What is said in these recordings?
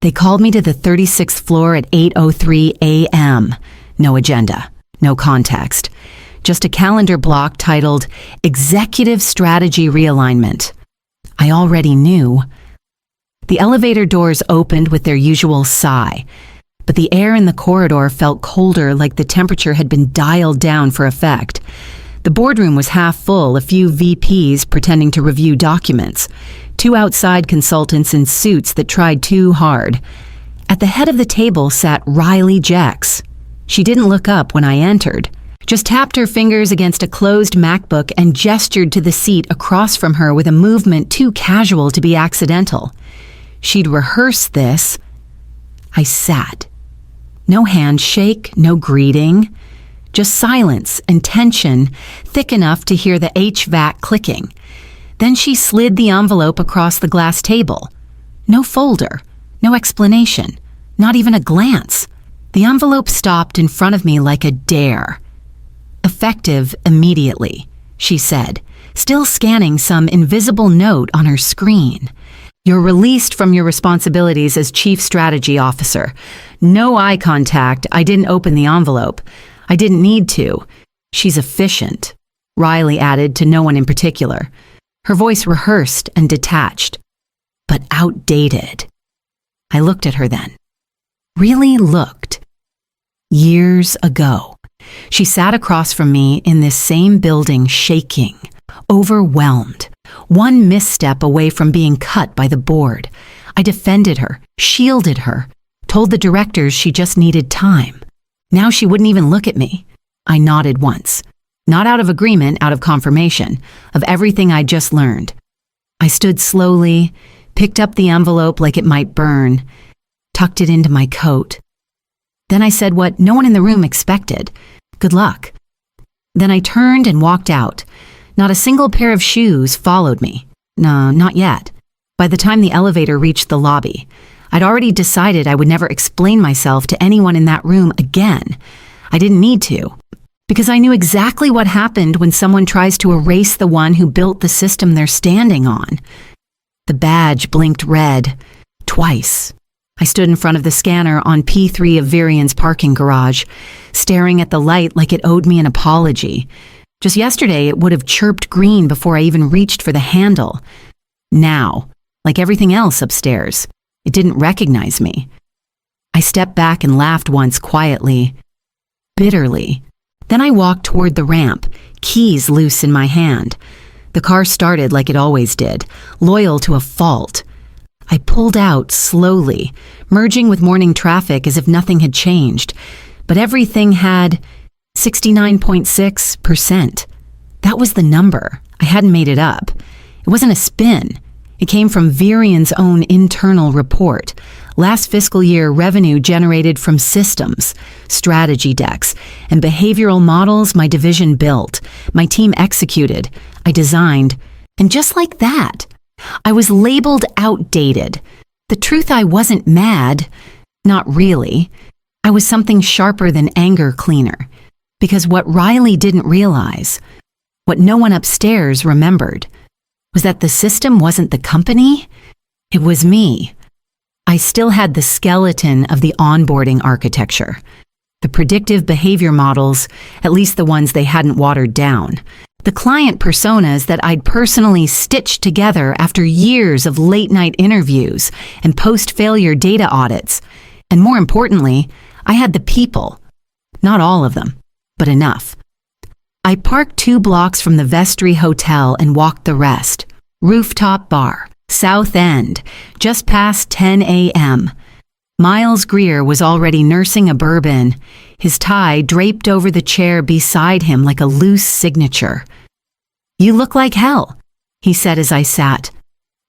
They called me to the 36th floor at 8:03 a.m. No agenda, no context. Just a calendar block titled Executive Strategy Realignment. I already knew. The elevator doors opened with their usual sigh, but the air in the corridor felt colder, like the temperature had been dialed down for effect. The boardroom was half full, a few VPs pretending to review documents, 2 outside consultants in suits that tried too hard. At the head of the table sat Riley Jex. She didn't look up when I entered, just tapped her fingers against a closed MacBook and gestured to the seat across from her with a movement too casual to be accidental. She'd rehearsed this. I sat. No handshake, no greeting. Just silence and tension, thick enough to hear the HVAC clicking. Then she slid the envelope across the glass table. No folder, no explanation, not even a glance. The envelope stopped in front of me like a dare. Effective immediately, she said, still scanning some invisible note on her screen. You're released from your responsibilities as Chief Strategy Officer. No eye contact. I didn't open the envelope. I didn't need to. She's efficient, Riley added to no one in particular. Her voice rehearsed and detached, but outdated. I looked at her then. Really looked. Years ago, she sat across from me in this same building, shaking, overwhelmed, one misstep away from being cut by the board. I defended her, shielded her, told the directors she just needed time. Now she wouldn't even look at me. I nodded once, not out of agreement, out of confirmation of everything I'd just learned. I stood slowly, picked up the envelope like it might burn, tucked it into my coat. Then I said what no one in the room expected. Good luck. Then I turned and walked out. Not a single pair of shoes followed me. No, not yet. By the time the elevator reached the lobby, I'd already decided I would never explain myself to anyone in that room again. I didn't need to, because I knew exactly what happened when someone tries to erase the one who built the system they're standing on. The badge blinked red, twice. I stood in front of the scanner on P3 of Virian's parking garage, staring at the light like it owed me an apology. Just yesterday, it would have chirped green before I even reached for the handle. Now, like everything else upstairs, it didn't recognize me. I stepped back and laughed once quietly, bitterly. Then I walked toward the ramp, keys loose in my hand. The car started like it always did, loyal to a fault. I pulled out slowly, merging with morning traffic as if nothing had changed, but everything had 69.6%. That was the number. I hadn't made it up. It wasn't a spin. It came from Virian's own internal report. Last fiscal year, revenue generated from systems, strategy decks, and behavioral models my division built, my team executed, I designed, and just like that, I was labeled outdated. The truth, I wasn't mad. Not really. I was something sharper than anger cleaner. Because what Riley didn't realize, what no one upstairs remembered, was that the system wasn't the company, it was me. I still had the skeleton of the onboarding architecture, the predictive behavior models, at least the ones they hadn't watered down, the client personas that I'd personally stitched together after years of late-night interviews and post-failure data audits. And more importantly, I had the people. Not all of them, but enough. I parked 2 blocks from the Vestry Hotel and walked the rest. Rooftop bar, South End, just past 10 a.m. Miles Greer was already nursing a bourbon, his tie draped over the chair beside him like a loose signature. "You look like hell," he said as I sat.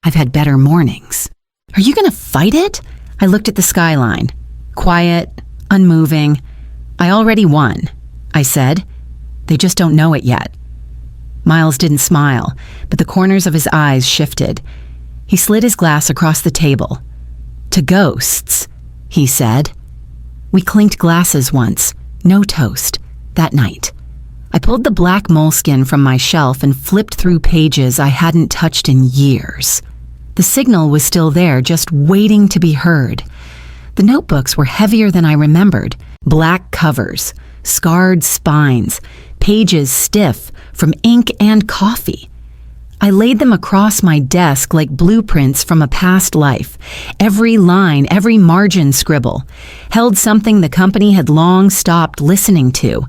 "I've had better mornings." "Are you going to fight it?" I looked at the skyline. Quiet, unmoving. "I already won," I said. "They just don't know it yet." Miles didn't smile, but the corners of his eyes shifted. He slid his glass across the table. "To ghosts," he said. We clinked glasses once, no toast, that night. I pulled the black moleskin from my shelf and flipped through pages I hadn't touched in years. The signal was still there, just waiting to be heard. The notebooks were heavier than I remembered. Black covers, scarred spines, pages stiff from ink and coffee. I laid them across my desk like blueprints from a past life. Every line, every margin scribble, held something the company had long stopped listening to.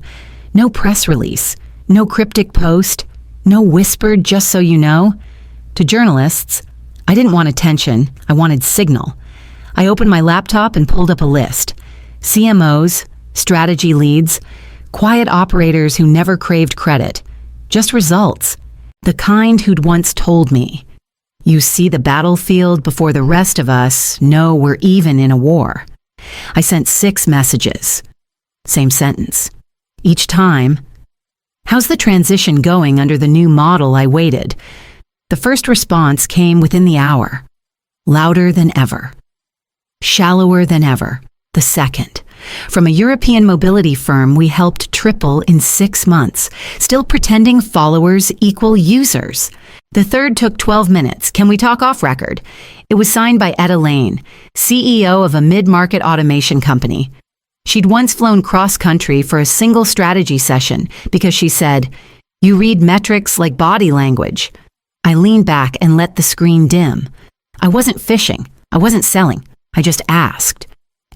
No press release, no cryptic post, no whispered "just so you know." To journalists, I didn't want attention, I wanted signal. I opened my laptop and pulled up a list. CMOs, strategy leads, quiet operators who never craved credit. Just results. The kind who'd once told me, "You see the battlefield before the rest of us know we're even in a war." I sent 6 messages. Same sentence. Each time, "How's the transition going under the new model?" I waited. The first response came within the hour. Louder than ever. Shallower than ever. The second. From a European mobility firm we helped triple in 6 months, still pretending followers equal users. The third took 12 minutes. "Can we talk off record?" It was signed by Etta Lane, CEO of a mid-market automation company. She'd once flown cross-country for a single strategy session because she said, "You read metrics like body language." I leaned back and let the screen dim. I wasn't fishing. I wasn't selling. I just asked.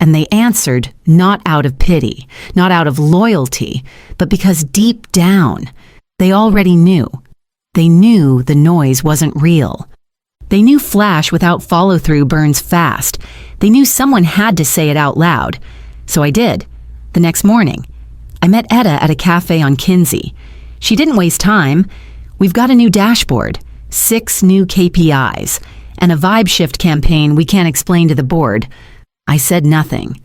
And they answered not out of pity, not out of loyalty, but because deep down, they already knew. They knew the noise wasn't real. They knew flash without follow-through burns fast. They knew someone had to say it out loud. So I did. The next morning, I met Etta at a cafe on Kinsey. She didn't waste time. "We've got a new dashboard, 6 new KPIs, and a vibe shift campaign we can't explain to the board." I said nothing.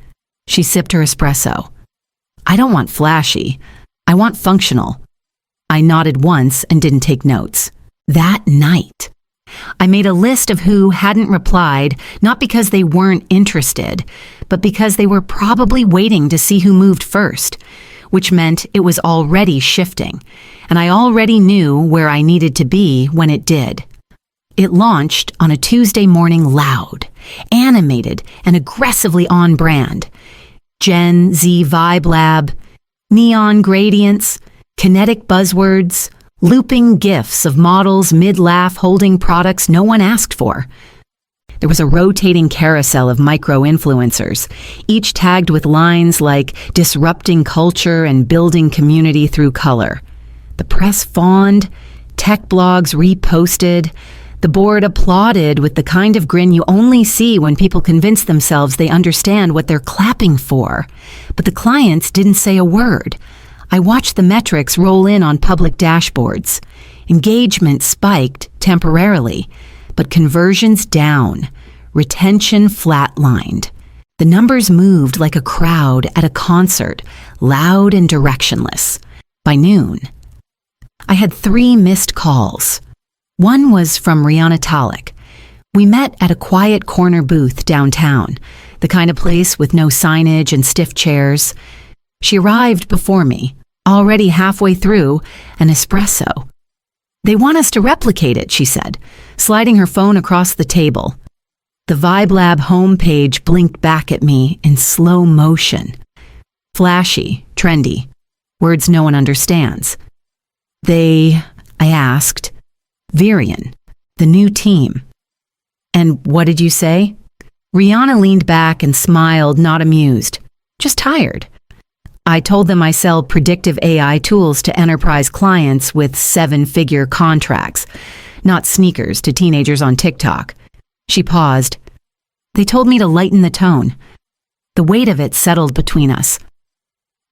She sipped her espresso. "I don't want flashy. I want functional." I nodded once and didn't take notes. That night, I made a list of who hadn't replied, not because they weren't interested, but because they were probably waiting to see who moved first, which meant it was already shifting, and I already knew where I needed to be when it did. It launched on a Tuesday morning loud, animated, and aggressively on brand. Gen Z Vibe Lab, neon gradients, kinetic buzzwords, looping GIFs of models mid-laugh holding products no one asked for. There was a rotating carousel of micro-influencers, each tagged with lines like "disrupting culture and building community through color." The press fawned, tech blogs reposted, the board applauded with the kind of grin you only see when people convince themselves they understand what they're clapping for. But the clients didn't say a word. I watched the metrics roll in on public dashboards. Engagement spiked temporarily, but conversions down. Retention flatlined. The numbers moved like a crowd at a concert, loud and directionless. By noon, I had 3 missed calls. One was from Rihanna Talik. We met at a quiet corner booth downtown, the kind of place with no signage and stiff chairs. She arrived before me, already halfway through an espresso. "They want us to replicate it," she said, sliding her phone across the table. The Vibe Lab homepage blinked back at me in slow motion. Flashy, trendy, words no one understands. I asked. "Virion, the new team." "And what did you say?" Rihanna leaned back and smiled, not amused. "Just tired." I told them I sell predictive AI tools to enterprise clients with 7-figure contracts, not sneakers to teenagers on TikTok. She paused. "They told me to lighten the tone." The weight of it settled between us.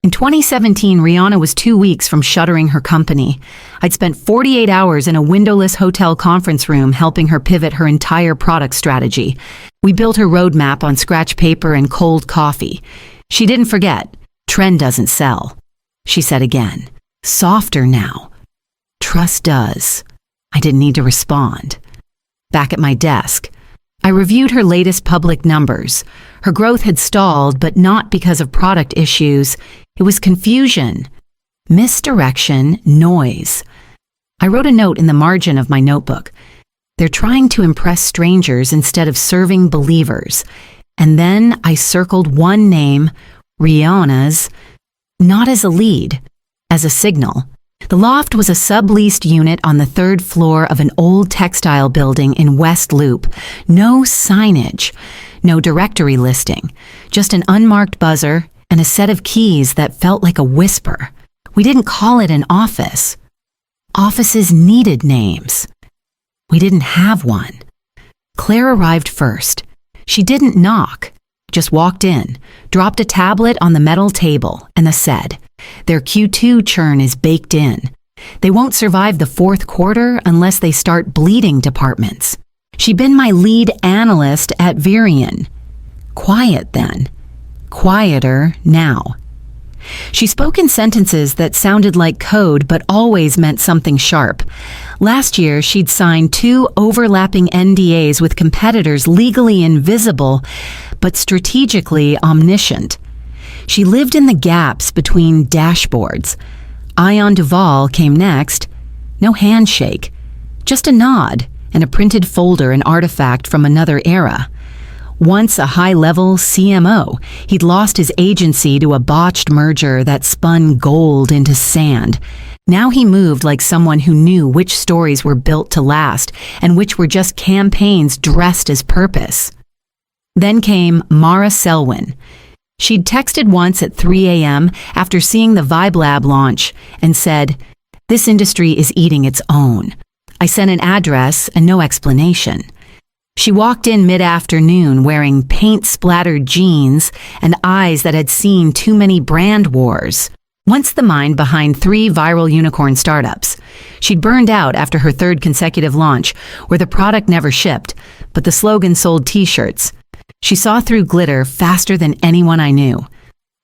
In 2017, Rihanna was 2 weeks from shuttering her company. I'd spent 48 hours in a windowless hotel conference room helping her pivot her entire product strategy. We built her roadmap on scratch paper and cold coffee. She didn't forget. "Trend doesn't sell," she said again, softer now. "Trust does." I didn't need to respond. Back at my desk, I reviewed her latest public numbers. Her growth had stalled, but not because of product issues. It was confusion, misdirection, noise. I wrote a note in the margin of my notebook. "They're trying to impress strangers instead of serving believers." And then I circled one name, Rihanna's, not as a lead, as a signal. The loft was a subleased unit on the 3rd floor of an old textile building in West Loop. No signage, no directory listing, just an unmarked buzzer and a set of keys that felt like a whisper. We didn't call it an office. Offices needed names. We didn't have one. Claire arrived first. She didn't knock, just walked in, dropped a tablet on the metal table, and said, "Their Q2 churn is baked in. They won't survive the 4th quarter unless they start bleeding departments." She'd been my lead analyst at Virion. Quiet then. Quieter now. She spoke in sentences that sounded like code but always meant something sharp. Last year, she'd signed 2 overlapping NDAs with competitors legally invisible but strategically omniscient. She lived in the gaps between dashboards. Ion Duval came next. No handshake, just a nod and a printed folder, an artifact from another era. Once a high-level CMO, he'd lost his agency to a botched merger that spun gold into sand. Now he moved like someone who knew which stories were built to last and which were just campaigns dressed as purpose. Then came Mara Selwyn. She'd texted once at 3 a.m. after seeing the Vibe Lab launch and said, "This industry is eating its own." I sent an address and no explanation. She walked in mid-afternoon wearing paint-splattered jeans and eyes that had seen too many brand wars. Once the mind behind 3 viral unicorn startups. She'd burned out after her 3rd consecutive launch, where the product never shipped, but the slogan sold t-shirts. She saw through glitter faster than anyone I knew.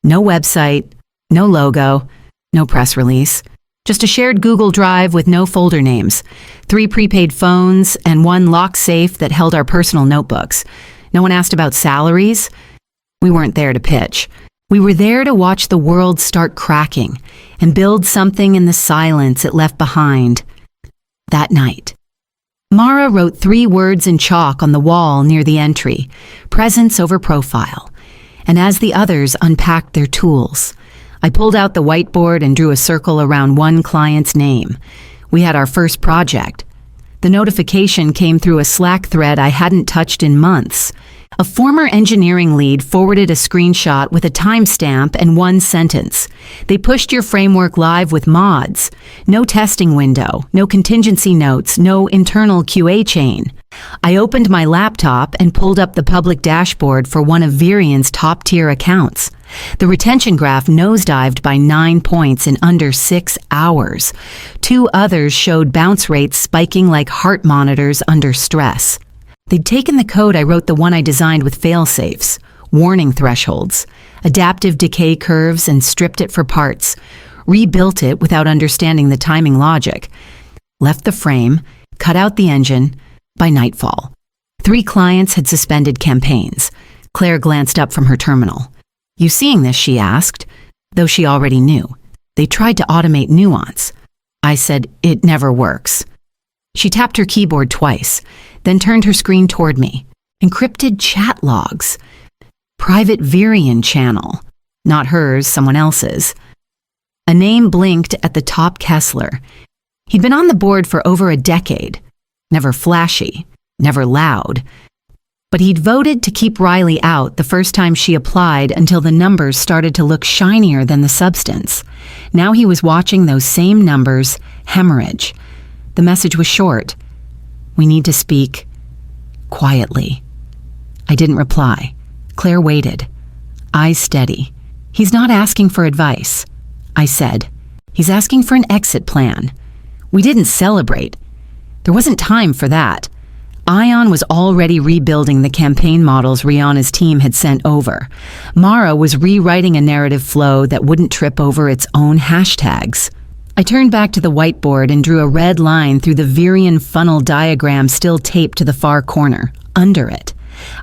No website, no logo, no press release. Just a shared Google Drive with no folder names, 3 prepaid phones, and 1 locked safe that held our personal notebooks. No one asked about salaries. We weren't there to pitch. We were there to watch the world start cracking and build something in the silence it left behind. That night, Mara wrote 3 words in chalk on the wall near the entry, presence over profile. And as the others unpacked their tools, I pulled out the whiteboard and drew a circle around one client's name. We had our first project. The notification came through a Slack thread I hadn't touched in months. A former engineering lead forwarded a screenshot with a timestamp and 1 sentence. "They pushed your framework live with mods. No testing window, no contingency notes, no internal QA chain." I opened my laptop and pulled up the public dashboard for one of Virion's top-tier accounts. The retention graph nosedived by 9 points in under 6 hours. 2 others showed bounce rates spiking like heart monitors under stress. They'd taken the code I wrote, the one I designed with fail-safes, warning thresholds, adaptive decay curves, and stripped it for parts, rebuilt it without understanding the timing logic, left the frame, cut out the engine. By nightfall, 3 clients had suspended campaigns. Claire glanced up from her terminal. "You seeing this?" she asked, though she already knew. "They tried to automate nuance." I said, "It never works." She tapped her keyboard twice, then turned her screen toward me. Encrypted chat logs. Private Virion channel. Not hers, someone else's. A name blinked at the top, Kessler. He'd been on the board for over a decade. Never flashy, never loud. But he'd voted to keep Riley out the first time she applied until the numbers started to look shinier than the substance. Now he was watching those same numbers hemorrhage. The message was short. "We need to speak quietly." I didn't reply. Claire waited, eyes steady. "He's not asking for advice," I said. "He's asking for an exit plan." We didn't celebrate. There wasn't time for that. Ion was already rebuilding the campaign models Rihanna's team had sent over. Mara was rewriting a narrative flow that wouldn't trip over its own hashtags. I turned back to the whiteboard and drew a red line through the Virion funnel diagram still taped to the far corner. Under it,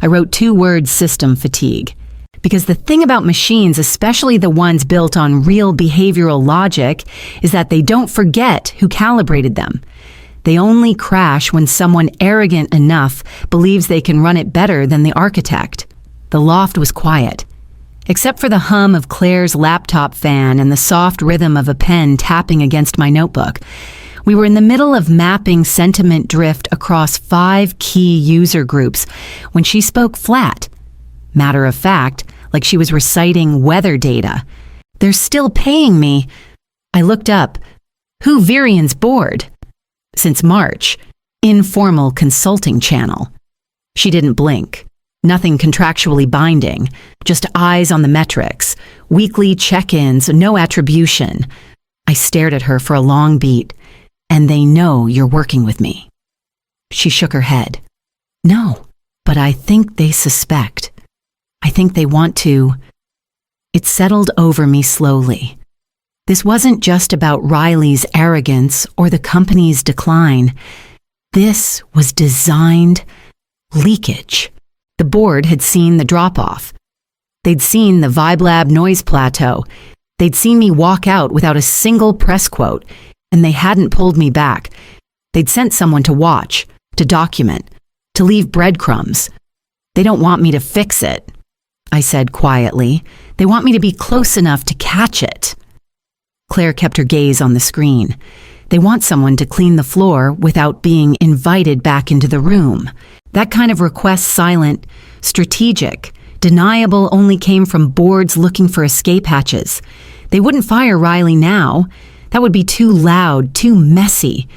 I wrote 2 words: system fatigue. Because the thing about machines, especially the ones built on real behavioral logic, is that they don't forget who calibrated them. They only crash when someone arrogant enough believes they can run it better than the architect. The loft was quiet, except for the hum of Claire's laptop fan and the soft rhythm of a pen tapping against my notebook. We were in the middle of mapping sentiment drift across 5 key user groups when she spoke flat. Matter of fact, like she was reciting weather data. "They're still paying me." I looked up. "Who Virian's board?" "Since March. Informal consulting channel." She didn't blink. Nothing contractually binding, just eyes on the metrics, weekly check-ins, no attribution. I stared at her for a long beat. "And they know you're working with me." She shook her head. "No, but I think they suspect. I think they want to." It settled over me slowly. This wasn't just about Riley's arrogance or the company's decline. This was designed leakage. The board had seen the drop-off. They'd seen the VibeLab noise plateau. They'd seen me walk out without a single press quote, and they hadn't pulled me back. They'd sent someone to watch, to document, to leave breadcrumbs. "They don't want me to fix it," I said quietly. "They want me to be close enough to catch it." Claire kept her gaze on the screen. "They want someone to clean the floor without being invited back into the room. That kind of request silent, strategic, deniable only came from boards looking for escape hatches. They wouldn't fire Riley now. That would be too loud, too messy.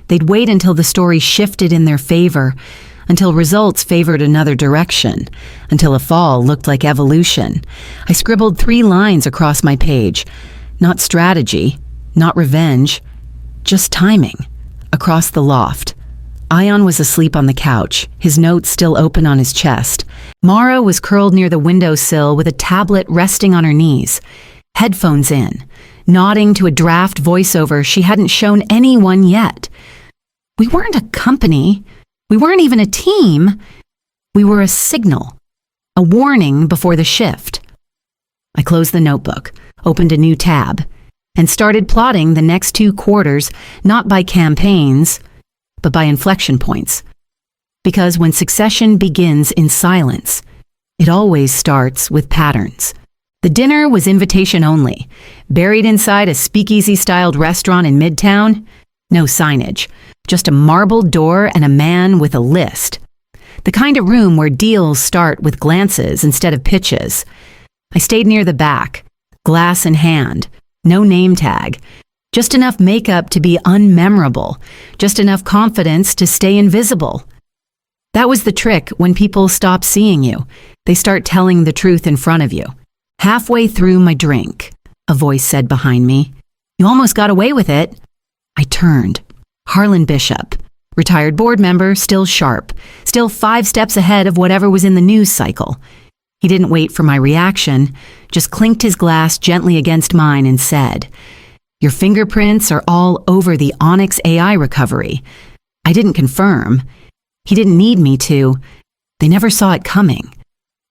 They'd wait until the story shifted in their favor, until results favored another direction, until a fall looked like evolution." I scribbled 3 lines across my page. Not strategy, not revenge, just timing. Across the loft. Ion was asleep on the couch, his notes still open on his chest. Mara was curled near the windowsill with a tablet resting on her knees, headphones in, nodding to a draft voiceover she hadn't shown anyone yet. We weren't a company. We weren't even a team. We were a signal, a warning before the shift. I closed the notebook, opened a new tab, and started plotting the next 2 quarters, not by campaigns, but by inflection points. Because when succession begins in silence, it always starts with patterns. The dinner was invitation only. Buried inside a speakeasy-styled restaurant in Midtown, no signage, just a marble door and a man with a list. The kind of room where deals start with glances instead of pitches. I stayed near the back, glass in hand, no name tag, just enough makeup to be unmemorable, just enough confidence to stay invisible. That was the trick when people stop seeing you. They start telling the truth in front of you. Halfway through my drink, a voice said behind me, "You almost got away with it." I turned. Harlan Bishop, retired board member, still sharp, still 5 steps ahead of whatever was in the news cycle. He didn't wait for my reaction, just clinked his glass gently against mine and said, "Your fingerprints are all over the Onyx AI recovery." I didn't confirm. He didn't need me to. They never saw it coming.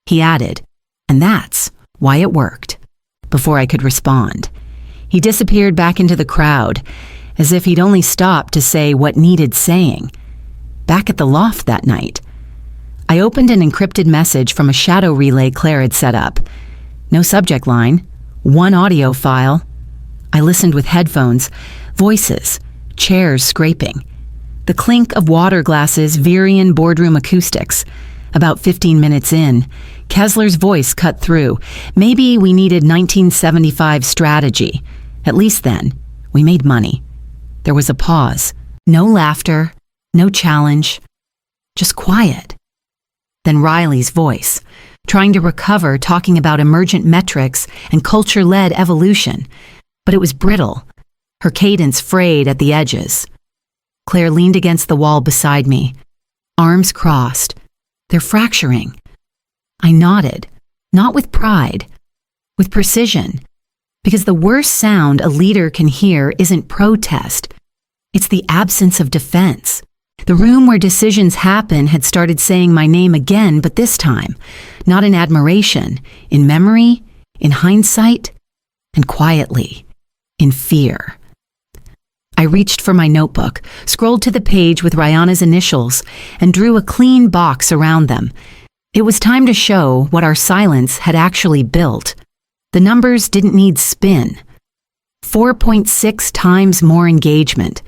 He added, "And that's why it worked." Before I could respond, he disappeared back into the crowd, as if he'd only stopped to say what needed saying. Back at the loft that night, I opened an encrypted message from a shadow relay Claire had set up. No subject line, 1 audio file. I listened with headphones, voices, chairs scraping. The clink of water glasses, Virian boardroom acoustics. About 15 minutes in, Kessler's voice cut through. Maybe we needed 1975 strategy. At least then, we made money. There was a pause. No laughter, no challenge, just quiet. Then Riley's voice, trying to recover, talking about emergent metrics and culture-led evolution. But it was brittle, her cadence frayed at the edges. Claire leaned against the wall beside me, arms crossed. "They're fracturing." I nodded, not with pride, with precision, because the worst sound a leader can hear isn't protest. It's the absence of defense. The room where decisions happen had started saying my name again, but this time, not in admiration, in memory, in hindsight, and quietly, in fear. I reached for my notebook, scrolled to the page with Rihanna's initials, and drew a clean box around them. It was time to show what our silence had actually built. The numbers didn't need spin. 4.6 times more engagement,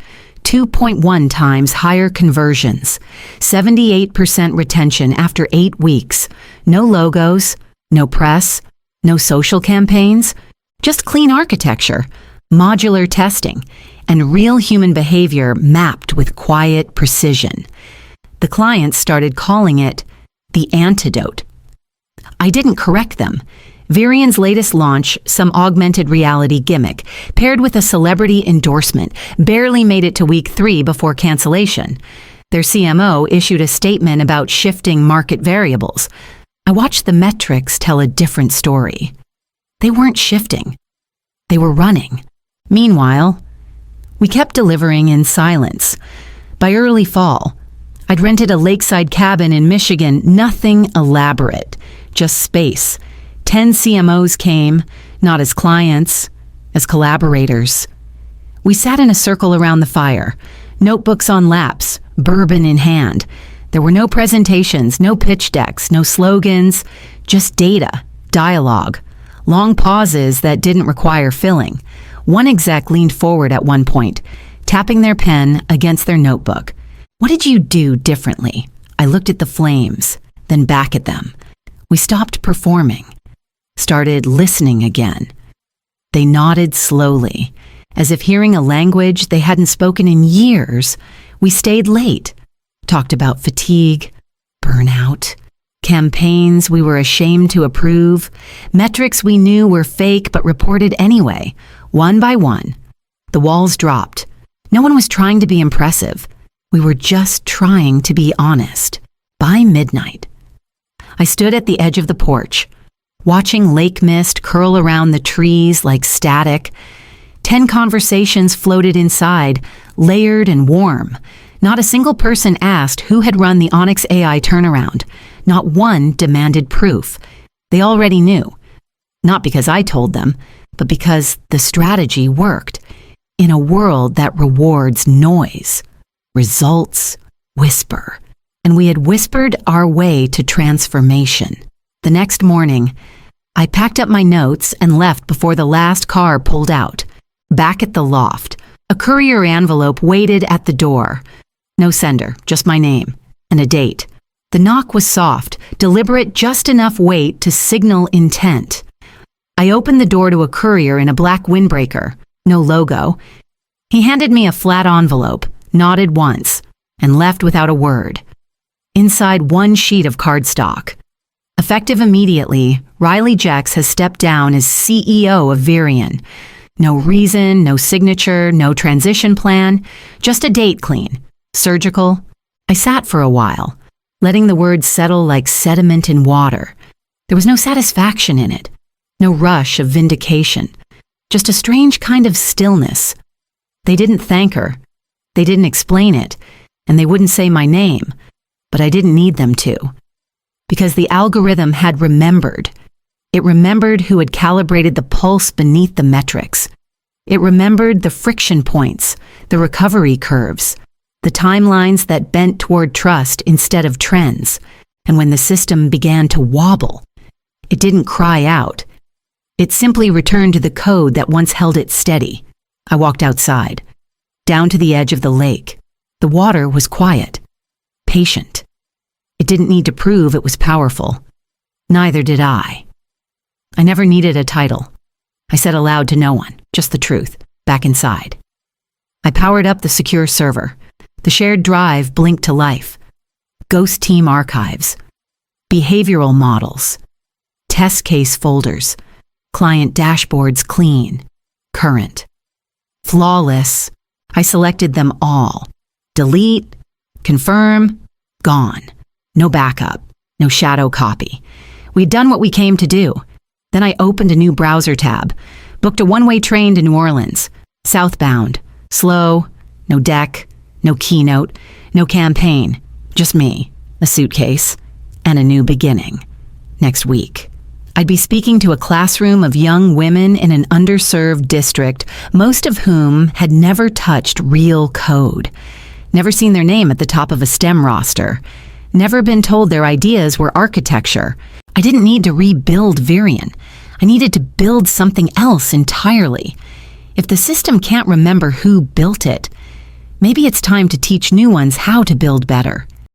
2.1 times higher conversions, 78% retention after 8 weeks, no logos, no press, no social campaigns, just clean architecture, modular testing, and real human behavior mapped with quiet precision. The clients started calling it the antidote. I didn't correct them. Varian's latest launch, some augmented reality gimmick, paired with a celebrity endorsement, barely made it to week 3 before cancellation. Their CMO issued a statement about shifting market variables. I watched the metrics tell a different story. They weren't shifting. They were running. Meanwhile, we kept delivering in silence. By early fall, I'd rented a lakeside cabin in Michigan, nothing elaborate, just space. 10 CMOs came, not as clients, as collaborators. We sat in a circle around the fire, notebooks on laps, bourbon in hand. There were no presentations, no pitch decks, no slogans, just data, dialogue, long pauses that didn't require filling. One exec leaned forward at one point, tapping their pen against their notebook. "What did you do differently?" I looked at the flames, then back at them. We stopped performing, started listening again. They nodded slowly, as if hearing a language they hadn't spoken in years. We stayed late, talked about fatigue, burnout, campaigns we were ashamed to approve, metrics we knew were fake but reported anyway, one by one. The walls dropped. No one was trying to be impressive. We were just trying to be honest. By midnight, I stood at the edge of the porch, watching lake mist curl around the trees like static. 10 conversations floated inside, layered and warm. Not a single person asked who had run the Onyx AI turnaround. Not one demanded proof. They already knew. Not because I told them, but because the strategy worked. In a world that rewards noise, results whisper. And we had whispered our way to transformation. The next morning, I packed up my notes and left before the last car pulled out. Back at the loft, a courier envelope waited at the door. No sender, just my name and a date. The knock was soft, deliberate, just enough weight to signal intent. I opened the door to a courier in a black windbreaker, no logo. He handed me a flat envelope, nodded once, and left without a word. Inside one sheet of cardstock. Effective immediately, Riley Jex has stepped down as CEO of Varian. No reason, no signature, no transition plan, just a date clean. Surgical. I sat for a while, letting the words settle like sediment in water. There was no satisfaction in it, no rush of vindication, just a strange kind of stillness. They didn't thank her. They didn't explain it, and they wouldn't say my name, but I didn't need them to. Because the algorithm had remembered. It remembered who had calibrated the pulse beneath the metrics. It remembered the friction points, the recovery curves, the timelines that bent toward trust instead of trends. And when the system began to wobble, it didn't cry out. It simply returned to the code that once held it steady. I walked outside, down to the edge of the lake. The water was quiet, patient. It didn't need to prove it was powerful. Neither did I. I never needed a title. I said aloud to no one, just the truth, back inside. I powered up the secure server. The shared drive blinked to life. Ghost team archives, behavioral models, test case folders, client dashboards clean, current, flawless. I selected them all. Delete, confirm, gone. No backup, no shadow copy. We'd done what we came to do. Then I opened a new browser tab, booked a one-way train to New Orleans, southbound, slow, no deck, no keynote, no campaign, just me, a suitcase, and a new beginning. Next week, I'd be speaking to a classroom of young women in an underserved district, most of whom had never touched real code, never seen their name at the top of a STEM roster, Never been told their ideas were architecture. I didn't need to rebuild Virion. I needed to build something else entirely. If the system can't remember who built it, maybe it's time to teach new ones how to build better.